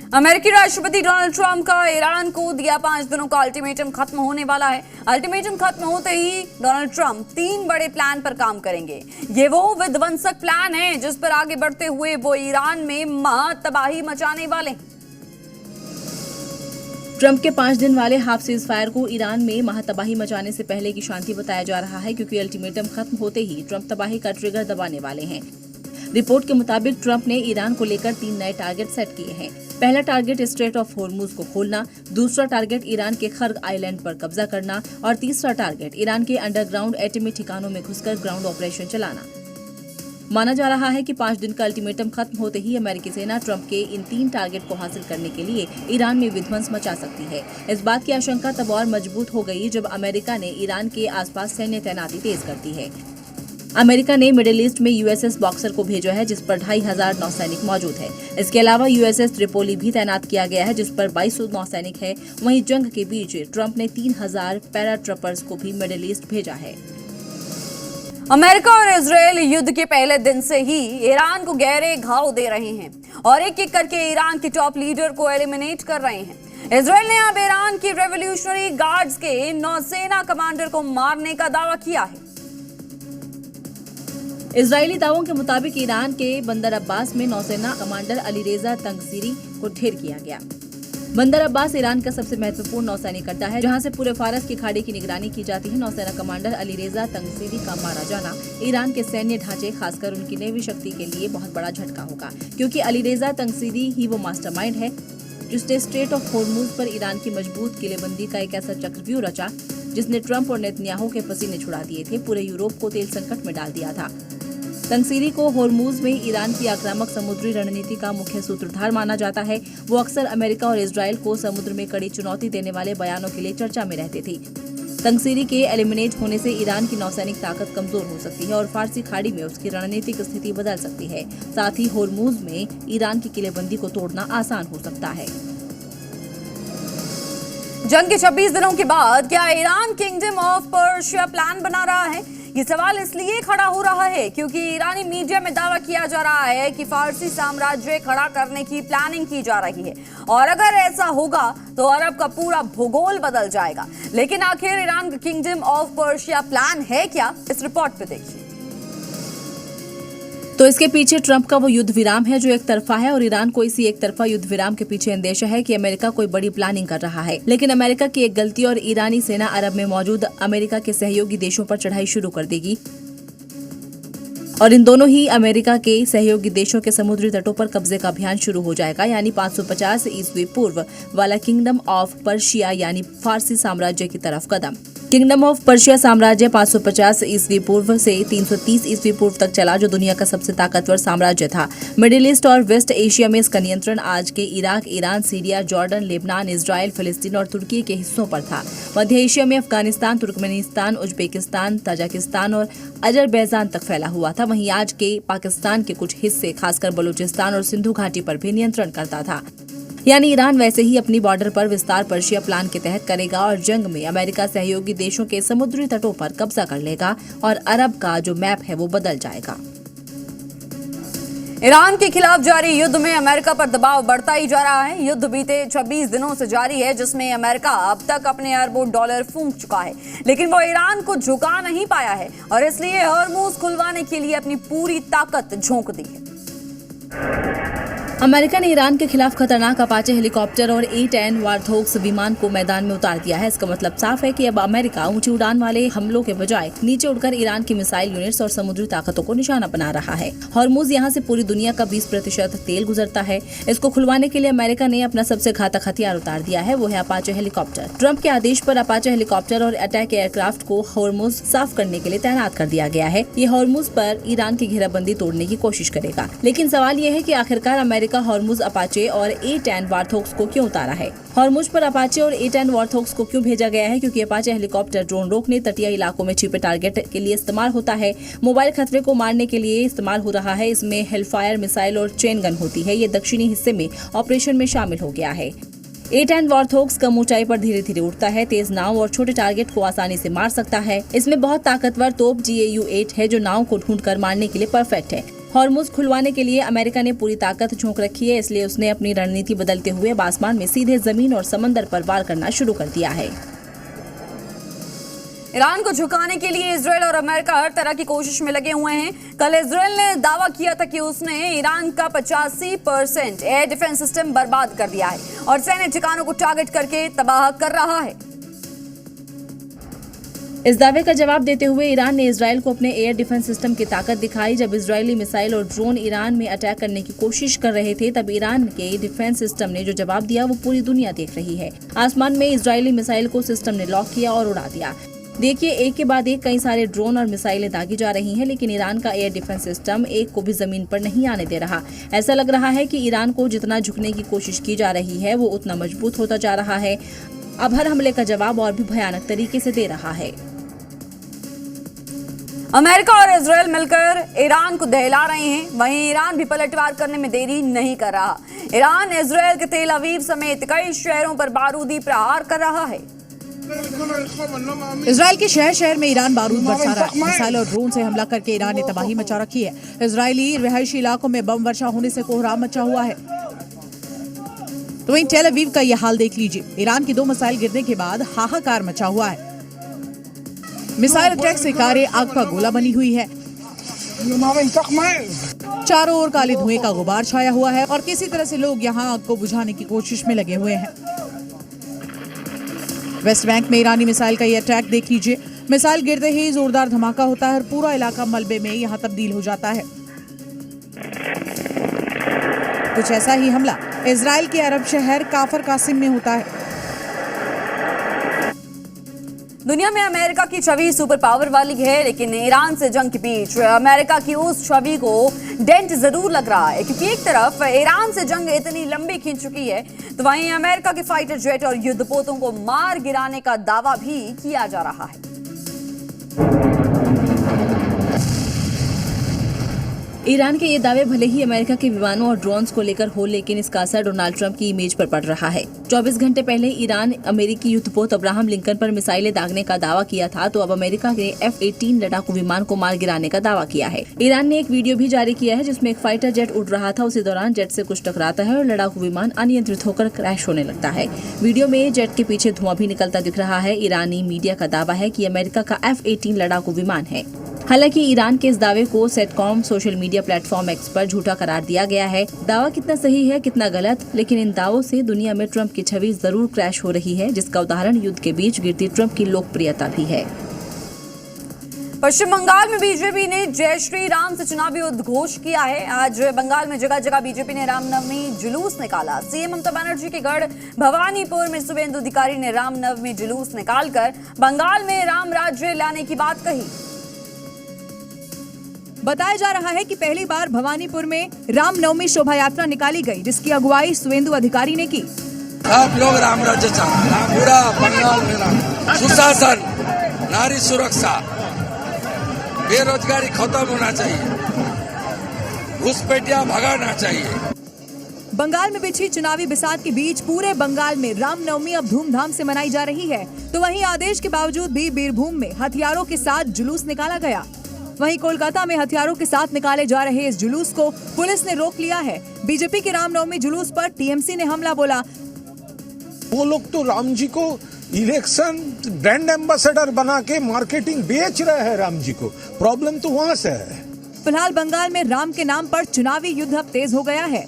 अमेरिकी राष्ट्रपति Donald Trump का ईरान को दिया 5 दिनों का अल्टीमेटम खत्म होने वाला है। अल्टीमेटम खत्म होते ही डोनाल्ड ट्रंप 3 बड़े प्लान पर काम करेंगे। ये वो विध्वंसक प्लान है जिस पर आगे बढ़ते हुए वो ईरान में महा तबाही मचाने वाले। ट्रंप के 5 दिन वाले हाफ सीज फायर को ईरान में महातबाही मचाने से पहले की शांति बताया जा रहा है, क्योंकि अल्टीमेटम खत्म होते ही ट्रंप तबाही का ट्रिगर दबाने वाले हैं। रिपोर्ट के मुताबिक ट्रंप ने ईरान को लेकर 3 नए टारगेट सेट किए हैं। पहला टारगेट स्ट्रेट ऑफ होर्मुज को खोलना, दूसरा टारगेट ईरान के खर्ग आइलैंड पर कब्जा करना और तीसरा टारगेट ईरान के अंडरग्राउंड एटमी ठिकानों में घुसकर ग्राउंड ऑपरेशन चलाना। माना जा रहा है कि 5 दिन का अल्टीमेटम खत्म होते ही अमेरिकी सेना ट्रंप के इन 3 टारगेट को हासिल करने के लिए ईरान में विध्वंस मचा सकती है। इस बात की आशंका तब और मजबूत हो गई जब अमेरिका ने ईरान के आसपास सैन्य तैनाती तेज कर दी है। अमेरिका ने मिडिल ईस्ट में यूएसएस बॉक्सर को भेजा है, जिस पर 2500 नौसैनिक मौजूद है। इसके अलावा यूएसएस त्रिपोली भी तैनात किया गया है, जिस पर 2200 नौसैनिक है। वहीं जंग के बीच ट्रंप ने 3000 पैराट्रपर्स को भी मिडिल ईस्ट भेजा है। अमेरिका और इजरायल युद्ध के पहले दिन से ही ईरान को गहरे घाव दे रहे हैं और एक एक करके ईरान के टॉप लीडर को एलिमिनेट कर रहे हैं। इजरायल ने अब ईरान की रेवोल्यूशनरी गार्ड्स के नौसेना कमांडर को मारने का दावा किया है। इजरायली दावों के मुताबिक ईरान के बंदर अब्बास में नौसेना कमांडर अलीरेजा तंगसीरी को ढेर किया गया। बंदर अब्बास ईरान का सबसे महत्वपूर्ण नौसैनिक अड्डा है, जहां से पूरे फारस की खाड़ी की निगरानी की जाती है। नौसेना कमांडर अलीरेजा तंगसीरी का मारा जाना ईरान के सैन्य ढांचे, खासकर उनकी नेवी शक्ति के लिए बहुत बड़ा झटका होगा, क्योंकि अलीरेजा तंगसीरी ही वो मास्टरमाइंड है जिसने स्ट्रेट ऑफ होर्मुज पर ईरान की मजबूत किलेबंदी का एक ऐसा चक्रव्यूह रचा जिसने ट्रंप और नेतन्याहू के पसीने छुड़ा दिए थे, पूरे यूरोप को तेल संकट में डाल दिया था। तंगसीरी को होर्मुज में ईरान की आक्रामक समुद्री रणनीति का मुख्य सूत्रधार माना जाता है। वो अक्सर अमेरिका और इजरायल को समुद्र में कड़ी चुनौती देने वाले बयानों के लिए चर्चा में रहते थे। तंगसीरी के एलिमिनेट होने से ईरान की नौसैनिक ताकत कमजोर हो सकती है और फारसी खाड़ी में उसकी रणनीतिक स्थिति बदल सकती है। साथ ही होर्मुज में ईरान की किलेबंदी को तोड़ना आसान हो सकता है। जंग के 26 दिनों के बाद क्या Iran kingdom of Persia plan बना रहा है? ये सवाल इसलिए खड़ा हो रहा है क्योंकि ईरानी मीडिया में दावा किया जा रहा है कि फारसी साम्राज्य खड़ा करने की प्लानिंग की जा रही है और अगर ऐसा होगा तो अरब का पूरा भूगोल बदल जाएगा। लेकिन आखिर ईरान का किंगडम ऑफ पर्शिया प्लान है क्या? इस रिपोर्ट पे देखिए। तो इसके पीछे ट्रंप का वो युद्ध विराम है जो एक तरफा है, और ईरान को इसी एक तरफा युद्ध विराम के पीछे अंदेशा है कि अमेरिका कोई बड़ी प्लानिंग कर रहा है। लेकिन अमेरिका की एक गलती और ईरानी सेना अरब में मौजूद अमेरिका के सहयोगी देशों पर चढ़ाई शुरू कर देगी और इन दोनों ही अमेरिका के सहयोगी देशों के समुद्री तटों पर कब्जे का अभियान शुरू हो जाएगा। यानी 550 ईस्वी पूर्व वाला किंगडम ऑफ पर्शिया यानी फारसी साम्राज्य की तरफ कदम। किंगडम ऑफ पर्शिया साम्राज्य 550 ईस्वी पूर्व से 330 ईस्वी पूर्व तक चला, जो दुनिया का सबसे ताकतवर साम्राज्य था। मिडिल ईस्ट और वेस्ट एशिया में इसका नियंत्रण आज के Iraq, Iran, Syria, Jordan, Lebanon, Israel, फिलिस्तीन और तुर्की के हिस्सों पर था। मध्य एशिया में अफगानिस्तान, तुर्कमेनिस्तान, उज्बेकिस्तान, ताजिकिस्तान और अजरबैजान तक फैला हुआ था। वहीं आज के पाकिस्तान के कुछ हिस्से, खासकर बलूचिस्तान और सिंधु घाटी पर भी नियंत्रण करता था। यानी ईरान वैसे ही अपनी बॉर्डर पर विस्तार पर्शिया प्लान के तहत करेगा और जंग में अमेरिका सहयोगी देशों के समुद्री तटों पर कब्जा कर लेगा और अरब का जो मैप है वो बदल जाएगा। ईरान के खिलाफ जारी युद्ध में अमेरिका पर दबाव बढ़ता ही जा रहा है। युद्ध बीते 26 दिनों से जारी है, जिसमें अमेरिका अब तक अपने अरबों डॉलर फूंक चुका है, लेकिन वो ईरान को झुका नहीं पाया है और इसलिए हॉर्मुज खुलवाने के लिए अपनी पूरी ताकत झोंक दी है। अमेरिका ने ईरान के खिलाफ खतरनाक अपाचे हेलीकॉप्टर और A-10 वार्थोग्स विमान को मैदान में उतार दिया है। इसका मतलब साफ है कि अब अमेरिका ऊंची उड़ान वाले हमलों के बजाय नीचे उड़कर ईरान की मिसाइल यूनिट्स और समुद्री ताकतों को निशाना बना रहा है। हॉर्मुज यहां से पूरी दुनिया का 20% तेल गुजरता है। इसको खुलवाने के लिए अमेरिका ने अपना सबसे घातक हथियार उतार दिया है, वो है अपाचे हेलीकॉप्टर। ट्रंप के आदेश पर अपाचे हेलीकॉप्टर और अटैक एयरक्राफ्ट को हॉर्मुज साफ करने के लिए तैनात कर दिया गया है। ये हॉर्मुज पर ईरान की घेराबंदी तोड़ने की कोशिश करेगा। लेकिन सवाल ये है कि आखिरकार अमेरिका हॉर्मुज, अपाचे और A-10 वार्थोग्स को क्यों उतारा है? हॉर्मुज पर अपाचे और A-10 वार्थोग्स को क्यों भेजा गया है? क्योंकि अपाचे हेलीकॉप्टर ड्रोन रोकने, तटीय इलाकों में छिपे टारगेट के लिए इस्तेमाल होता है, मोबाइल खतरे को मारने के लिए इस्तेमाल हो रहा है। इसमें हेलफायर मिसाइल और चेन गन होती है। ये दक्षिणी हिस्से में ऑपरेशन में शामिल हो गया है। A-10 वार्थोग्स कम ऊंचाई पर धीरे धीरे उड़ता है, तेज नाव और छोटे टारगेट को आसानी से मार सकता है। इसमें बहुत ताकतवर तोप GAU-8 है जो नाव को ढूंढकर मारने के लिए परफेक्ट है। हॉर्मुज खुलवाने के लिए अमेरिका ने पूरी ताकत झोंक रखी है, इसलिए उसने अपनी रणनीति बदलते हुए अब आसमान में सीधे जमीन और समंदर पर वार करना शुरू कर दिया है। ईरान को झुकाने के लिए इजराइल और अमेरिका हर तरह की कोशिश में लगे हुए हैं। कल इजराइल ने दावा किया था कि उसने ईरान का 85% एयर डिफेंस सिस्टम बर्बाद कर दिया है और सैन्य ठिकानों को टारगेट करके तबाह कर रहा है। इस दावे का जवाब देते हुए ईरान ने इजराइल को अपने एयर डिफेंस सिस्टम की ताकत दिखाई। जब इजरायली मिसाइल और ड्रोन ईरान में अटैक करने की कोशिश कर रहे थे, तब ईरान के डिफेंस सिस्टम ने जो जवाब दिया वो पूरी दुनिया देख रही है। आसमान में इजरायली मिसाइल को सिस्टम ने लॉक किया और उड़ा दिया। देखिए, एक के बाद एक कई सारे ड्रोन और मिसाइलें दागी जा रही हैं, लेकिन ईरान का एयर डिफेंस सिस्टम एक को भी जमीन पर नहीं आने दे रहा। ऐसा लग रहा है कि ईरान को जितना झुकने की कोशिश की जा रही है वो उतना मजबूत होता जा रहा है। अब हर हमले का जवाब और भी भयानक तरीके से दे रहा है। अमेरिका और इजराइल मिलकर ईरान को दहला रहे हैं, वहीं ईरान भी पलटवार करने में देरी नहीं कर रहा। ईरान इजराइल के तेल अवीव समेत कई शहरों पर बारूदी प्रहार कर रहा है। इजराइल के शहर शहर में ईरान बारूद बरसा रहा है। मिसाइल और ड्रोन से हमला करके ईरान ने तबाही मचा रखी है। इजरायली रिहायशी इलाकों में बम वर्षा होने से कोहराम मचा हुआ है। तो वहीं टेल अवीव का यह हाल देख लीजिए। ईरान की 2 मिसाइल गिरने के बाद हाहाकार मचा हुआ है। मिसाइल अटैक से कारें आग का गोला बनी हुई है। चारों ओर काले धुएं का गुबार छाया हुआ है और किसी तरह से लोग यहां आग को बुझाने की कोशिश में लगे हुए हैं। वेस्ट बैंक में ईरानी मिसाइल का ये अटैक देख लीजिए। मिसाइल गिरते ही जोरदार धमाका होता है और पूरा इलाका मलबे में यहां तब्दील हो जाता है। कुछ ऐसा ही हमला इजराइल के अरब शहर काफर कासिम में होता है। दुनिया में अमेरिका की छवि सुपर पावर वाली है, लेकिन ईरान से जंग के बीच अमेरिका की उस छवि को डेंट जरूर लग रहा है, क्योंकि एक तरफ ईरान से जंग इतनी लंबी खींच चुकी है, तो वहीं अमेरिका के फाइटर जेट और युद्धपोतों को मार गिराने का दावा भी किया जा रहा है। ईरान के ये दावे भले ही अमेरिका के विमानों और ड्रोन्स को लेकर हो, लेकिन इसका असर डोनाल्ड ट्रंप की इमेज पर पड़ रहा है। 24 घंटे पहले ईरान अमेरिकी युद्धपोत अब्राहम लिंकन पर मिसाइलें दागने का दावा किया था, तो अब अमेरिका के F-18 लड़ाकू विमान को मार गिराने का दावा किया है। ईरान ने एक वीडियो भी जारी किया है जिसमें एक फाइटर जेट उड़ रहा था। उसी दौरान जेट से कुछ टकराता है और लड़ाकू विमान अनियंत्रित होकर क्रैश होने लगता है। वीडियो में जेट के पीछे धुआं भी निकलता दिख रहा है। ईरानी मीडिया का दावा है कि अमेरिका का F-18 लड़ाकू विमान है। हालांकि ईरान के इस दावे को sitcom social media platform x पर झूठा करार दिया गया है। दावा कितना सही है कितना गलत, लेकिन इन दावों से दुनिया में ट्रंप की छवि जरूर क्रैश हो रही है, जिसका उदाहरण युद्ध के बीच गिरती ट्रंप की लोकप्रियता भी है। पश्चिम बंगाल में बीजेपी ने जय श्री राम से चुनावी उद्घोष किया है। आज बंगाल में जगह जगह बीजेपी ने रामनवमी जुलूस निकाला। सीएम ममता बनर्जी के गढ़ भवानीपुर में शुभेंदु अधिकारी ने रामनवमी जुलूस निकालकर बंगाल में राम राज्य लाने की बात कही। बताया जा रहा है कि पहली बार भवानीपुर में रामनवमी शोभा यात्रा निकाली गई, जिसकी अगुवाई शुभेंदु अधिकारी ने की। आप लोग राम राज्य चाहते हैं, पूरा बंगाल में सुशासन, नारी सुरक्षा, बेरोजगारी खत्म होना चाहिए, घुसपैठिया भगाना चाहिए। बंगाल में बिछी चुनावी बिसात के बीच पूरे बंगाल में रामनवमी अब धूमधाम से मनाई जा रही है। तो वहीं आदेश के बावजूद भी बीरभूम में हथियारों के साथ जुलूस निकाला गया। वहीं कोलकाता में हथियारों के साथ निकाले जा रहे इस जुलूस को पुलिस ने रोक लिया है। बीजेपी के रामनवमी जुलूस पर टीएमसी ने हमला बोला। वो लोग तो राम जी को इलेक्शन ब्रांड एम्बेसडर बना के मार्केटिंग बेच रहे हैं राम जी को। प्रॉब्लम तो वहां से है। फिलहाल बंगाल में राम के नाम पर चुनावी युद्ध अब तेज हो गया है।